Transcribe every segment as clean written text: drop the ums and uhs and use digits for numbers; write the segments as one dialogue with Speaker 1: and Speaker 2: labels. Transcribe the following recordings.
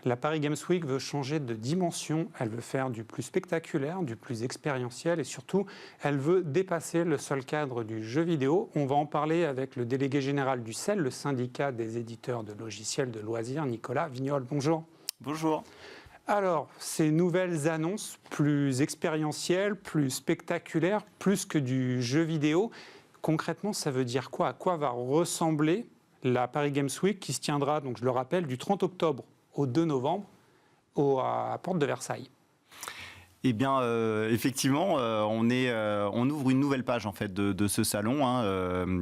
Speaker 1: La Paris Games Week veut changer de dimension, elle veut faire du plus spectaculaire, du plus expérientiel et surtout, elle veut dépasser le seul cadre du jeu vidéo. On va en parler avec le délégué général du CEL, le syndicat des éditeurs de logiciels de loisirs, Nicolas Vignol. Bonjour.
Speaker 2: Bonjour.
Speaker 1: Alors, ces nouvelles annonces plus expérientielles, plus spectaculaires, plus que du jeu vidéo, concrètement, ça veut dire quoi? À quoi va ressembler la Paris Games Week qui se tiendra, donc je le rappelle, du 30 octobre au 2 novembre à Porte de Versailles?
Speaker 2: Eh bien, effectivement, on ouvre une nouvelle page en fait de ce salon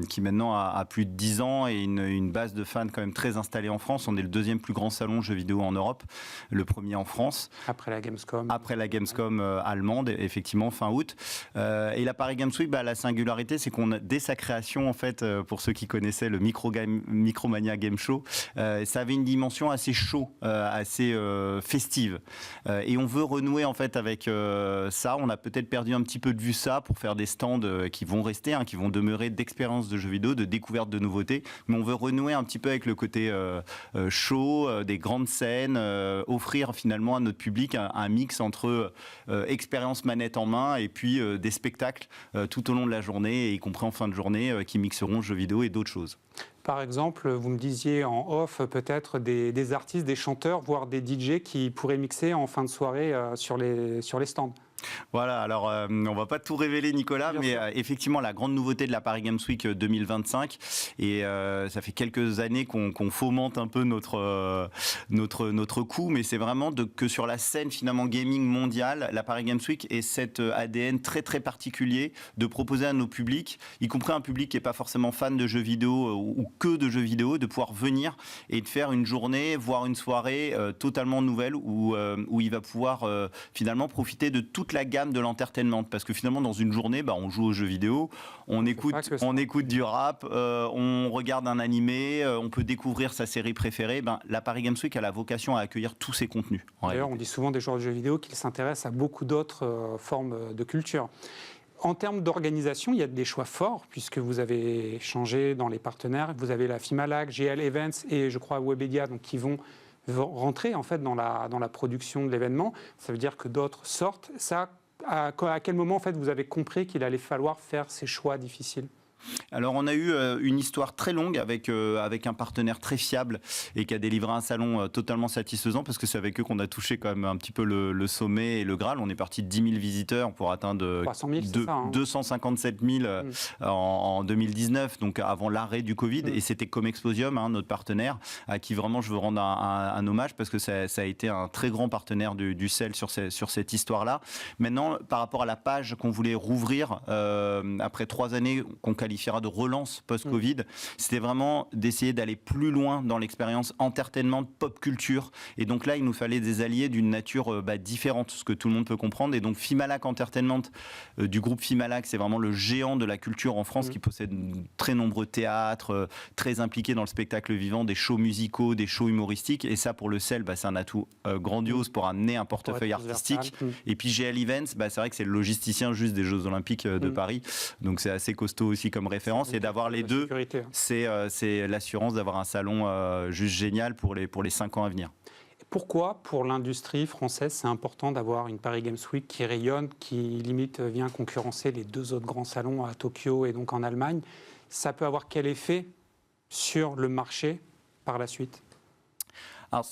Speaker 2: qui maintenant a plus de 10 ans et une base de fans quand même très installée en France. On est le deuxième plus grand salon jeux vidéo en Europe, le premier en France.
Speaker 1: Après la Gamescom.
Speaker 2: Après la Gamescom allemande, effectivement, fin août. Et la Paris Games Week, la singularité, c'est qu'on a, dès sa création, en fait, pour ceux qui connaissaient le Micromania Game Show, ça avait une dimension assez show, assez festive. Et on veut renouer en fait avec ça. On a peut-être perdu un petit peu de vue ça pour faire des stands qui vont rester, qui vont demeurer d'expérience de jeux vidéo, de découverte de nouveautés. Mais on veut renouer un petit peu avec le côté show, des grandes scènes, offrir finalement à notre public un mix entre expérience manette en main et puis des spectacles tout au long de la journée, y compris en fin de journée, qui mixeront jeux vidéo et d'autres choses.
Speaker 1: Par exemple, vous me disiez en off peut-être des artistes, des chanteurs, voire des DJ qui pourraient mixer en fin de soirée sur les stands.
Speaker 2: Voilà, alors on va pas tout révéler Nicolas, mais effectivement la grande nouveauté de la Paris Games Week 2025, et ça fait quelques années qu'on fomente un peu notre coup, mais c'est vraiment que sur la scène finalement gaming mondiale, la Paris Games Week est cet ADN très très particulier de proposer à nos publics, y compris un public qui est pas forcément fan de jeux vidéo ou que de jeux vidéo, de pouvoir venir et de faire une journée, voire une soirée totalement nouvelle où il va pouvoir finalement profiter de toute la gamme de l'entertainment, parce que finalement dans une journée on joue aux jeux vidéo, on écoute du rap, on regarde un animé, on peut découvrir sa série préférée. La Paris Games Week a la vocation à accueillir tous ces contenus.
Speaker 1: D'ailleurs on dit souvent des joueurs de jeux vidéo qu'ils s'intéressent à beaucoup d'autres formes de culture. En termes d'organisation, il y a des choix forts, puisque vous avez changé dans les partenaires. Vous avez la Fimalac, GL Events et je crois Webedia, donc qui vont rentrer en fait dans la production de l'événement. Ça veut dire que d'autres sortent. Ça, à quel moment en fait vous avez compris qu'il allait falloir faire ces choix difficiles?
Speaker 2: Alors on a eu une histoire très longue avec un partenaire très fiable et qui a délivré un salon totalement satisfaisant, parce que c'est avec eux qu'on a touché quand même un petit peu le sommet et le Graal. On est parti de 10 000 visiteurs pour atteindre 257 000 en 2019, donc avant l'arrêt du Covid. Et c'était Comexposium, notre partenaire, à qui vraiment je veux rendre un hommage, parce que ça a été un très grand partenaire du CEL sur cette histoire-là. Maintenant, par rapport à la page qu'on voulait rouvrir après 3 années qu'on qualifiera de relance post-Covid, c'était vraiment d'essayer d'aller plus loin dans l'expérience entertainment, pop culture. Et donc là, il nous fallait des alliés d'une nature différente, ce que tout le monde peut comprendre. Et donc Fimalac Entertainment, du groupe Fimalac, c'est vraiment le géant de la culture en France, qui possède très nombreux théâtres, très impliqués dans le spectacle vivant, des shows musicaux, des shows humoristiques. Et ça, pour le CEL, c'est un atout grandiose pour amener un portefeuille artistique. Et puis GL Events, c'est vrai que c'est le logisticien juste des Jeux Olympiques de Paris. Donc c'est assez costaud aussi comme référence, et d'avoir les deux, c'est l'assurance d'avoir un salon juste génial pour les 5 ans à venir.
Speaker 1: Pourquoi, pour l'industrie française, c'est important d'avoir une Paris Games Week qui rayonne, qui limite vient concurrencer les 2 autres grands salons à Tokyo et donc en Allemagne? Ça peut avoir quel effet sur le marché par la suite?
Speaker 2: Alors,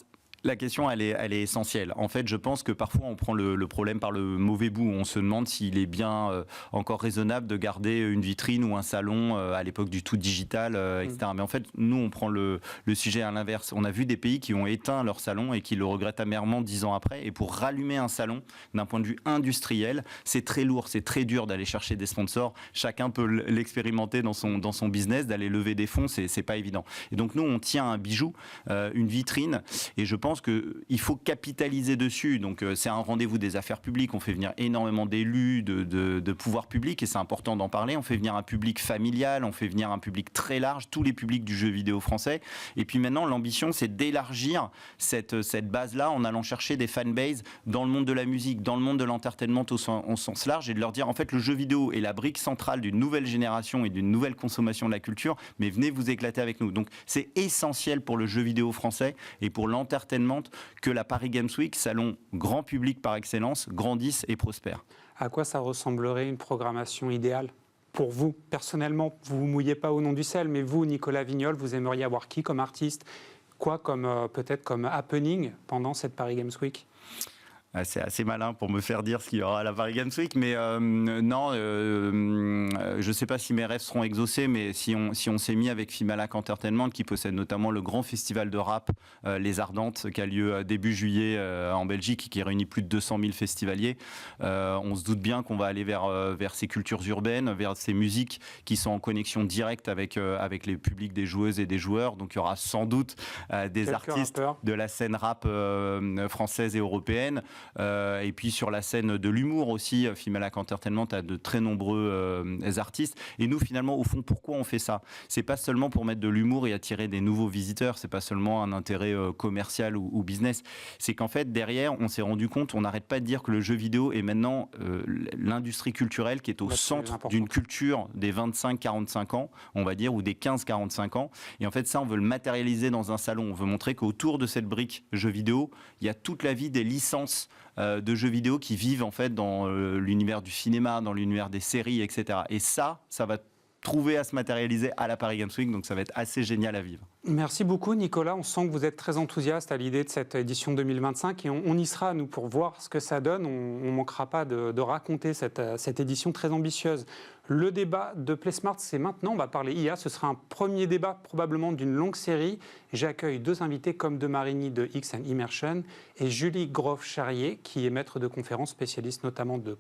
Speaker 2: la question, elle est essentielle. En fait, je pense que parfois, on prend le problème par le mauvais bout. On se demande s'il est bien encore raisonnable de garder une vitrine ou un salon à l'époque du tout digital, etc. Mais en fait, nous, on prend le sujet à l'inverse. On a vu des pays qui ont éteint leur salon et qui le regrettent amèrement 10 ans après. Et pour rallumer un salon, d'un point de vue industriel, c'est très lourd, c'est très dur d'aller chercher des sponsors. Chacun peut l'expérimenter dans son business, d'aller lever des fonds, c'est pas évident. Et donc, nous, on tient un bijou, une vitrine, et je pense qu'il faut capitaliser dessus. Donc c'est un rendez-vous des affaires publiques, on fait venir énormément d'élus, de pouvoirs publics, et c'est important d'en parler. On fait venir un public familial, on fait venir un public très large, tous les publics du jeu vidéo français. Et puis maintenant, l'ambition, c'est d'élargir cette base-là en allant chercher des fanbases dans le monde de la musique, dans le monde de l'entertainment au sens large, et de leur dire, en fait, le jeu vidéo est la brique centrale d'une nouvelle génération et d'une nouvelle consommation de la culture, mais venez vous éclater avec nous. Donc c'est essentiel pour le jeu vidéo français et pour l'entertainment Entertainment que la Paris Games Week, salon grand public par excellence, grandisse et prospère.
Speaker 1: À quoi ça ressemblerait une programmation idéale pour vous, personnellement? Vous ne vous mouillez pas au nom du sel, mais vous, Nicolas Vignol, vous aimeriez avoir qui comme artiste? Quoi comme peut-être comme happening pendant cette Paris Games Week?
Speaker 2: C'est assez malin pour me faire dire ce qu'il y aura à la Paris Games Week, mais non, je ne sais pas si mes rêves seront exaucés, mais si on s'est mis avec Fimalac Entertainment, qui possède notamment le grand festival de rap Les Ardentes, qui a lieu début juillet en Belgique, qui réunit plus de 200 000 festivaliers, on se doute bien qu'on va aller vers ces cultures urbaines, vers ces musiques qui sont en connexion directe avec les publics des joueuses et des joueurs. Donc il y aura sans doute des artistes de la scène rap française et européenne. Et puis sur la scène de l'humour aussi, Fimalac Entertainment a de très nombreux artistes. Et nous, finalement, au fond, pourquoi on fait ça? C'est pas seulement pour mettre de l'humour et attirer des nouveaux visiteurs, c'est pas seulement un intérêt commercial ou business. C'est qu'en fait, derrière, on s'est rendu compte, on n'arrête pas de dire que le jeu vidéo est maintenant l'industrie culturelle qui est au centre d'une culture des 25-45 ans, on va dire, ou des 15-45 ans. Et en fait, ça, on veut le matérialiser dans un salon. On veut montrer qu'autour de cette brique jeu vidéo, il y a toute la vie des licences de jeux vidéo qui vivent en fait dans l'univers du cinéma, dans l'univers des séries, etc. Et ça va trouver à se matérialiser à la Paris Games Week, donc ça va être assez génial à vivre.
Speaker 1: Merci beaucoup Nicolas, on sent que vous êtes très enthousiaste à l'idée de cette édition 2025 et on y sera nous pour voir ce que ça donne, on ne manquera pas de raconter cette édition très ambitieuse. Le débat de PlaySmart, c'est maintenant, on va parler IA, ce sera un premier débat probablement d'une longue série. J'accueille deux invités comme de Marigny de X & Immersion et Julie Groff-Charrier qui est maître de conférences spécialiste notamment de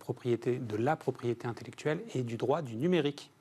Speaker 1: la propriété intellectuelle et du droit du numérique.